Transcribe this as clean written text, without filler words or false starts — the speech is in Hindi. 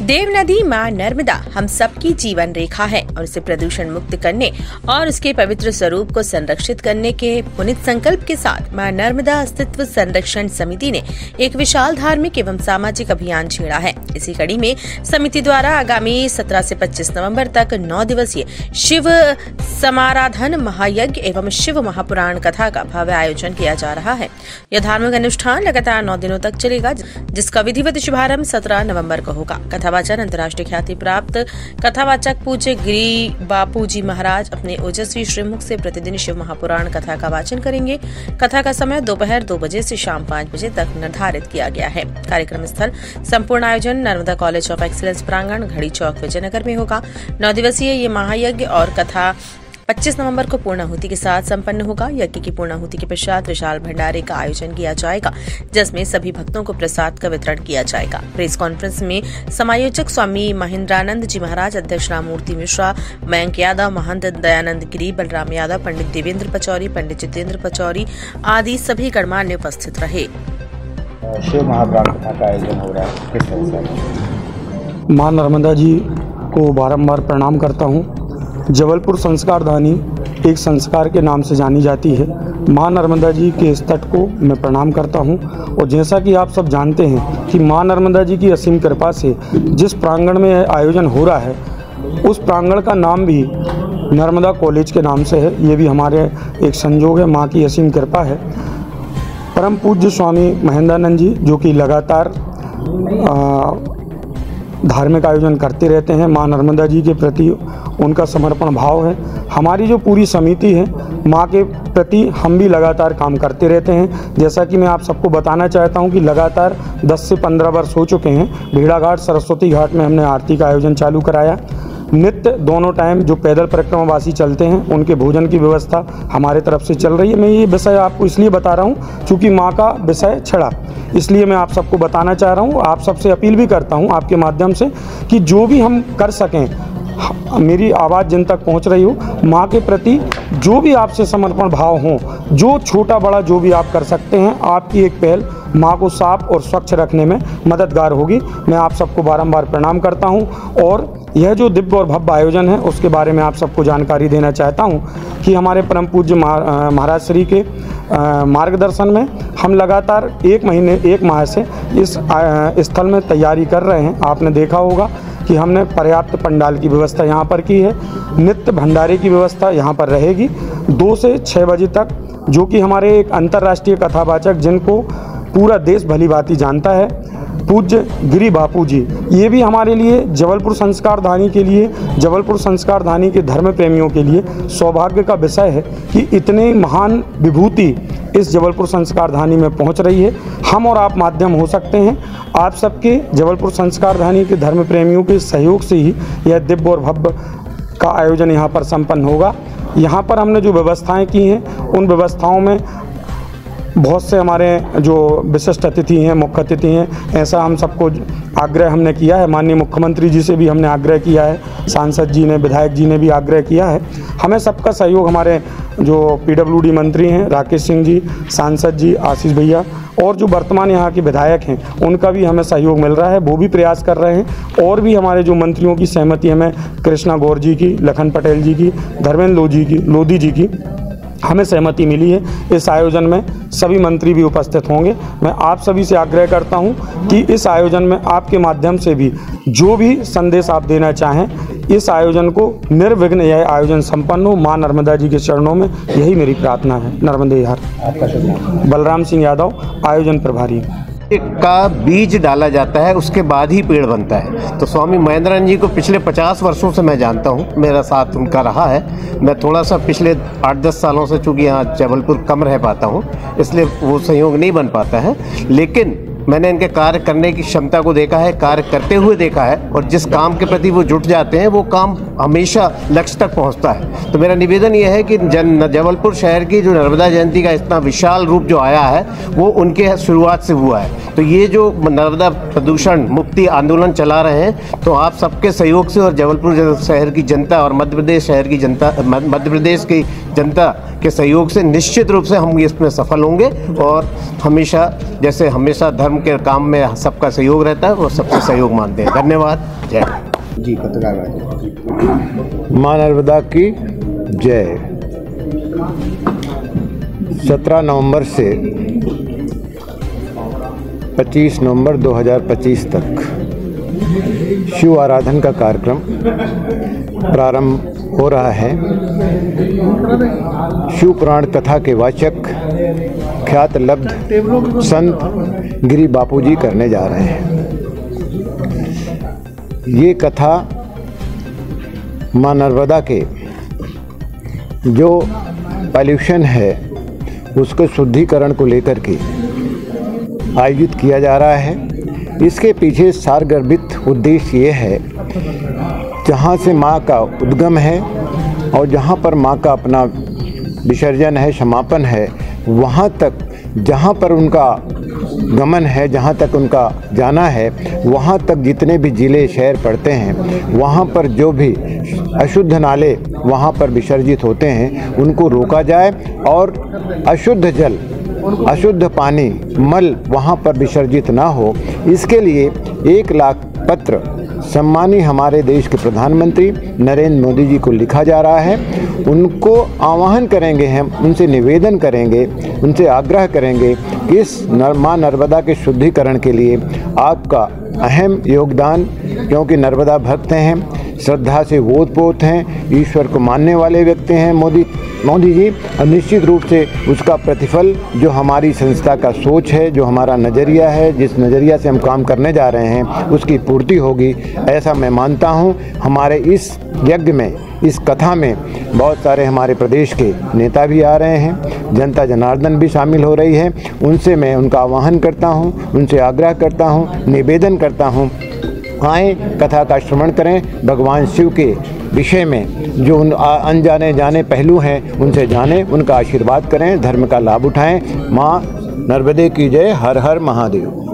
देव नदी मां नर्मदा हम सबकी जीवन रेखा है और उसे प्रदूषण मुक्त करने और उसके पवित्र स्वरूप को संरक्षित करने के पुनित संकल्प के साथ मां नर्मदा अस्तित्व संरक्षण समिति ने एक विशाल धार्मिक एवं सामाजिक अभियान छेड़ा है। इसी कड़ी में समिति द्वारा आगामी 17 से 25 नवंबर तक 9 दिवसीय शिव समाराधन महायज्ञ एवं शिव महापुराण कथा का भव्य आयोजन किया जा रहा है। यह धार्मिक अनुष्ठान लगातार 9 दिनों तक चलेगा, जिसका विधिवत शुभारंभ 17 नवंबर को होगा। कथावाचन अंतर्राष्ट्रीय ख्याति प्राप्त कथावाचक पूज्य गिरी बापू जी महाराज अपने ओजस्वी श्रीमुख से प्रतिदिन शिव महापुराण कथा का वाचन करेंगे। कथा का समय दोपहर 2 बजे से शाम 5 बजे तक निर्धारित किया गया है। कार्यक्रम स्थल संपूर्ण आयोजन नर्मदा कॉलेज ऑफ एक्सीलेंस प्रांगण घड़ी चौक विजयनगर में होगा। 9 दिवसीय ये महायज्ञ और कथा 25 नवंबर को पूर्णाहुति के साथ संपन्न होगा। यज्ञ की पूर्णाहुति के पश्चात विशाल भंडारे का आयोजन किया जाएगा, जिसमें सभी भक्तों को प्रसाद का वितरण किया जाएगा। प्रेस कॉन्फ्रेंस में समायोजक स्वामी महेंद्रानंद जी महाराज, अध्यक्ष राममूर्ति मिश्रा, मयंक यादव, महंत दयानंद गिरी, बलराम यादव, पंडित देवेंद्र पचौरी, पंडित जितेंद्र पचौरी आदि सभी गणमान्य उपस्थित रहे। शिव महापुराण कथा का आयोजन हो रहा है, किस तरह से? माँ नर्मदा जी को बारंबार प्रणाम करता हूँ। जबलपुर संस्कारधानी एक संस्कार के नाम से जानी जाती है। माँ नर्मदा जी के इस तट को मैं प्रणाम करता हूँ। और जैसा कि आप सब जानते हैं कि माँ नर्मदा जी की असीम कृपा से जिस प्रांगण में आयोजन हो रहा है, उस प्रांगण का नाम भी नर्मदा कॉलेज के नाम से है। ये भी हमारे एक संजोग है, माँ की असीम कृपा है। परम पूज्य स्वामी महेंद्रानंद जी जो कि लगातार धार्मिक आयोजन करते रहते हैं, माँ नर्मदा जी के प्रति उनका समर्पण भाव है। हमारी जो पूरी समिति है, माँ के प्रति हम भी लगातार काम करते रहते हैं। जैसा कि मैं आप सबको बताना चाहता हूँ कि लगातार 10 से 15 वर्ष हो चुके हैं। भेड़ाघाट सरस्वती घाट में हमने आरती का आयोजन चालू कराया। नित्य दोनों टाइम जो पैदल परिक्रमावासी चलते हैं, उनके भोजन की व्यवस्था हमारे तरफ से चल रही है। मैं ये विषय आपको इसलिए बता रहा हूँ क्योंकि माँ का विषय छड़ा, इसलिए मैं आप सबको बताना चाह रहा हूँ। आप सबसे अपील भी करता हूँ आपके माध्यम से कि जो भी हम कर सकें, मेरी आवाज़ जिन तक पहुँच रही हो, माँ के प्रति जो भी आपसे समर्पण भाव हो, जो छोटा बड़ा जो भी आप कर सकते हैं, आपकी एक पहल माँ को साफ और स्वच्छ रखने में मददगार होगी। मैं आप सबको बारंबार प्रणाम करता हूँ। और यह जो दिव्य और भव्य आयोजन है, उसके बारे में आप सबको जानकारी देना चाहता हूँ कि हमारे परम पूज्य महाराज श्री के मार्गदर्शन में हम लगातार 1 माह से इस स्थल में तैयारी कर रहे हैं। आपने देखा होगा कि हमने पर्याप्त पंडाल की व्यवस्था यहाँ पर की है। नित्य भंडारे की व्यवस्था यहाँ पर रहेगी 2 से 6 बजे तक, जो कि हमारे एक अंतर्राष्ट्रीय कथावाचक जिनको पूरा देश भली भांति जानता है, पूज्य गिरी बापू जी, ये भी हमारे लिए जबलपुर संस्कारधानी के लिए, जबलपुर संस्कारधानी के धर्म प्रेमियों के लिए सौभाग्य का विषय है कि इतने महान विभूति इस जबलपुर संस्कारधानी में पहुंच रही है। हम और आप माध्यम हो सकते हैं। आप सबके जबलपुर संस्कारधानी के धर्म प्रेमियों के सहयोग से ही यह दिव्य और भव्य का आयोजन यहाँ पर संपन्न होगा। यहाँ पर हमने जो व्यवस्थाएं की हैं, उन व्यवस्थाओं में बहुत से हमारे जो विशिष्ट अतिथि हैं, मुख्य अतिथि हैं, ऐसा हम सबको आग्रह हमने किया है। माननीय मुख्यमंत्री जी से भी हमने आग्रह किया है, सांसद जी ने, विधायक जी ने भी आग्रह किया है। हमें सबका सहयोग, हमारे जो PWD मंत्री हैं राकेश सिंह जी, सांसद जी आशीष भैया, और जो वर्तमान यहाँ के विधायक हैं, उनका भी हमें सहयोग मिल रहा है। वो भी प्रयास कर रहे हैं। और भी हमारे जो मंत्रियों की सहमति हमें कृष्णा गौर जी की, लखन पटेल जी की, धर्मेंद्र लोधी जी की हमें सहमति मिली है। इस आयोजन में सभी मंत्री भी उपस्थित होंगे। मैं आप सभी से आग्रह करता हूं कि इस आयोजन में आपके माध्यम से भी जो भी संदेश आप देना चाहें, इस आयोजन को निर्विघ्न यह आयोजन संपन्न हो। माँ नर्मदा जी के चरणों में यही मेरी प्रार्थना है। नर्मदे हर। बलराम सिंह यादव, आयोजन प्रभारी। का बीज डाला जाता है, उसके बाद ही पेड़ बनता है। तो स्वामी महेंद्रानंद जी को पिछले 50 वर्षों से मैं जानता हूँ, मेरा साथ उनका रहा है। मैं थोड़ा सा पिछले 8-10 सालों से चूँकि यहाँ जबलपुर कम रह पाता हूँ, इसलिए वो सहयोग नहीं बन पाता है, लेकिन मैंने इनके कार्य करने की क्षमता को देखा है, कार्य करते हुए देखा है। और जिस काम के प्रति वो जुट जाते हैं, वो काम हमेशा लक्ष्य तक पहुंचता है। तो मेरा निवेदन ये है कि जबलपुर शहर की जो नर्मदा जयंती का इतना विशाल रूप जो आया है, वो उनके शुरुआत से हुआ है। तो ये जो नर्मदा प्रदूषण मुक्ति आंदोलन चला रहे हैं, तो आप सबके सहयोग से और जबलपुर शहर की जनता और मध्य प्रदेश की जनता के सहयोग से निश्चित रूप से हम इसमें सफल होंगे और हमेशा जैसे हमेशा धर्म के काम में सबका सहयोग रहता है वो सबसे सहयोग मानते हैं। धन्यवाद। जय जी पत्रकार भाई। माँ नर्मदा की जय। 17 नवंबर से 25 नवंबर 2025 तक शिव आराधन का कार्यक्रम प्रारंभ हो रहा है। शिव पुराण कथा के वाचक ख्यात लब्ध संत गिरी बापूजी करने जा रहे हैं। ये कथा माँ नर्मदा के जो पॉल्यूशन है उसको शुद्धिकरण को लेकर के आयोजित किया जा रहा है। इसके पीछे सारगर्भित उद्देश्य ये है, जहाँ से माँ का उद्गम है और जहाँ पर माँ का अपना विसर्जन है, समापन है, वहाँ तक जहाँ पर उनका गमन है, जहाँ तक उनका जाना है, वहाँ तक जितने भी जिले शहर पड़ते हैं, वहाँ पर जो भी अशुद्ध नाले वहाँ पर विसर्जित होते हैं उनको रोका जाए और अशुद्ध जल, अशुद्ध पानी, मल वहाँ पर विसर्जित ना हो। इसके लिए 1 लाख पत्र सम्मानीय हमारे देश के प्रधानमंत्री नरेंद्र मोदी जी को लिखा जा रहा है। उनको आह्वान करेंगे, हम उनसे निवेदन करेंगे, उनसे आग्रह करेंगे कि इस माँ नर्मदा के शुद्धिकरण के लिए आपका अहम योगदान, क्योंकि नर्मदा भक्त हैं, श्रद्धा से ओतप्रोत हैं, ईश्वर को मानने वाले व्यक्ति हैं मोदी जी, और निश्चित रूप से उसका प्रतिफल जो हमारी संस्था का सोच है, जो हमारा नज़रिया है, जिस नज़रिया से हम काम करने जा रहे हैं उसकी पूर्ति होगी, ऐसा मैं मानता हूं। हमारे इस यज्ञ में, इस कथा में बहुत सारे हमारे प्रदेश के नेता भी आ रहे हैं, जनता जनार्दन भी शामिल हो रही है। उनसे मैं उनका आह्वान करता हूं, उनसे आग्रह करता हूं, निवेदन करता हूं, आए कथा का श्रवण करें, भगवान शिव के विषय में जो अनजाने जाने पहलू हैं उनसे जानें, उनका आशीर्वाद करें, धर्म का लाभ उठाएं। माँ नर्मदे की जय। हर हर महादेव।